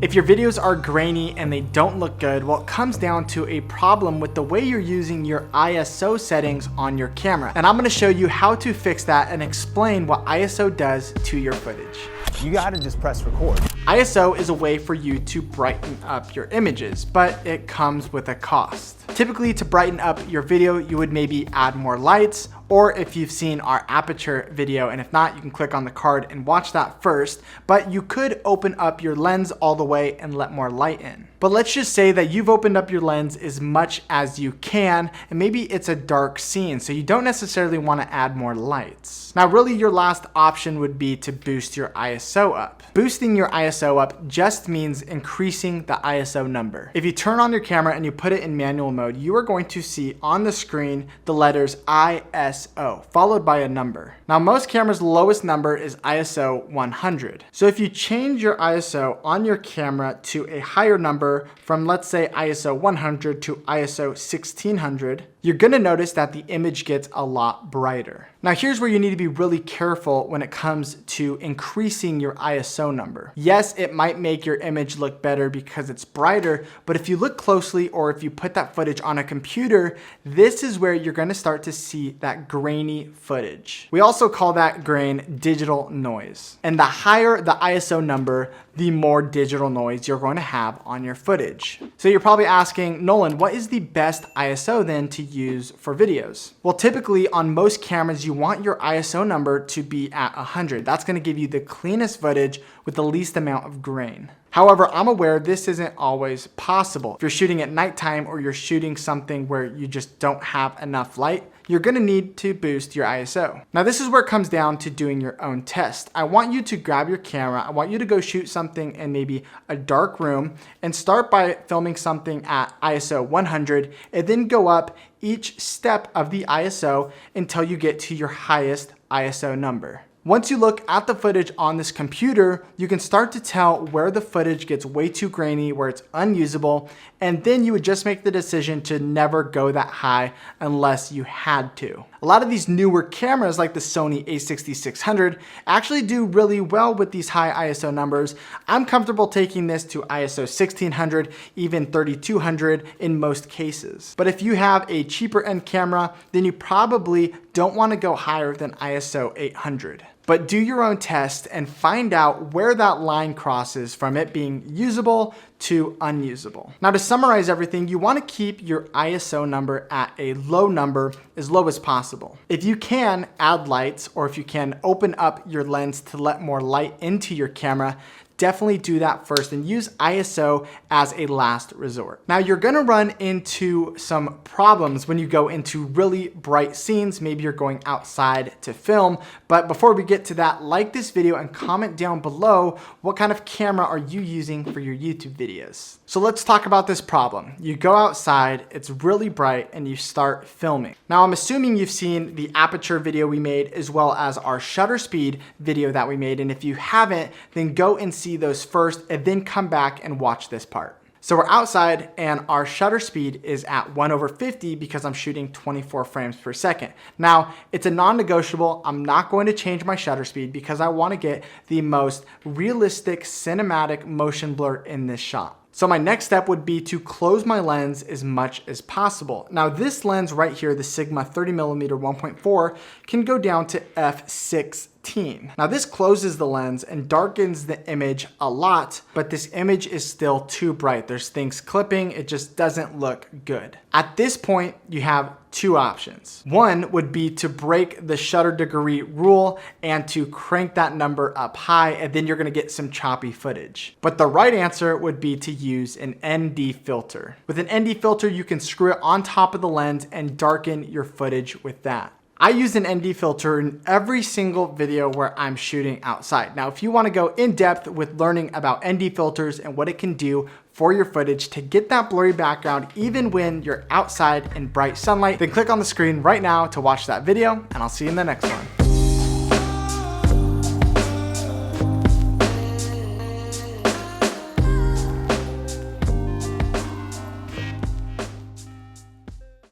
If your videos are grainy and they don't look good, well, it comes down to a problem with the way you're using your ISO settings on your camera. And I'm gonna show you how to fix that and explain what ISO does to your footage. You gotta just press record. ISO is a way for you to brighten up your images, but it comes with a cost. Typically, to brighten up your video, you would maybe add more lights, or if you've seen our aperture video, and if not, you can click on the card and watch that first, but you could open up your lens all the way and let more light in. But let's just say that you've opened up your lens as much as you can, and maybe it's a dark scene, so you don't necessarily want to add more lights. Now, really, your last option would be to boost your ISO up. Boosting your ISO up just means increasing the ISO number. If you turn on your camera and you put it in manual mode, you are going to see on the screen the letters ISO, followed by a number. Now, most cameras' lowest number is ISO 100. So if you change your ISO on your camera to a higher number from, let's say, ISO 100 to ISO 1600, you're gonna notice that the image gets a lot brighter. Now, here's where you need to be really careful when it comes to increasing your ISO number. Yes, it might make your image look better because it's brighter, but if you look closely or if you put that footage on a computer, this is where you're gonna start to see that grainy footage. We also call that grain digital noise. And the higher the ISO number, the more digital noise you're going to have on your footage. So you're probably asking, Nolan, what is the best ISO then to use for videos? Well, typically on most cameras, you want your ISO number to be at 100. That's gonna give you the cleanest footage with the least amount of grain. However, I'm aware this isn't always possible. If you're shooting at nighttime or you're shooting something where you just don't have enough light, you're gonna need to boost your ISO. Now, this is where it comes down to doing your own test. I want you to grab your camera. I want you to go shoot something in maybe a dark room and start by filming something at ISO 100 and then go up each step of the ISO until you get to your highest ISO number. Once you look at the footage on this computer, you can start to tell where the footage gets way too grainy, where it's unusable, and then you would just make the decision to never go that high unless you had to. A lot of these newer cameras like the Sony a6600 actually do really well with these high ISO numbers. I'm comfortable taking this to ISO 1600, even 3200 in most cases. But if you have a cheaper end camera, then you probably don't want to go higher than ISO 800. But do your own test and find out where that line crosses from it being usable to unusable. Now, to summarize everything, you want to keep your ISO number at a low number, as low as possible. If you can add lights, or if you can open up your lens to let more light into your camera, definitely do that first and use ISO as a last resort. Now, you're gonna run into some problems when you go into really bright scenes. Maybe you're going outside to film, but before we get to that, like this video and comment down below what kind of camera are you using for your YouTube videos. So let's talk about this problem. You go outside, it's really bright, and you start filming. Now, I'm assuming you've seen the aperture video we made as well as our shutter speed video that we made, and if you haven't, then go and see those first and then come back and watch this part. So we're outside and our shutter speed is at 1/50 because I'm shooting 24 frames per second. Now, it's a non-negotiable. I'm not going to change my shutter speed because I want to get the most realistic cinematic motion blur in this shot. So my next step would be to close my lens as much as possible. Now, this lens right here, the Sigma 30mm 1.4, can go down to f/16. Now, this closes the lens and darkens the image a lot, but this image is still too bright. There's things clipping, it just doesn't look good. At this point, you have two options. One would be to break the shutter degree rule and to crank that number up high, and then you're gonna get some choppy footage. But the right answer would be to use an ND filter. With an ND filter, you can screw it on top of the lens and darken your footage with that. I use an ND filter in every single video where I'm shooting outside. Now, if you want to go in depth with learning about ND filters and what it can do for your footage to get that blurry background even when you're outside in bright sunlight, then click on the screen right now to watch that video, and I'll see you in the next one.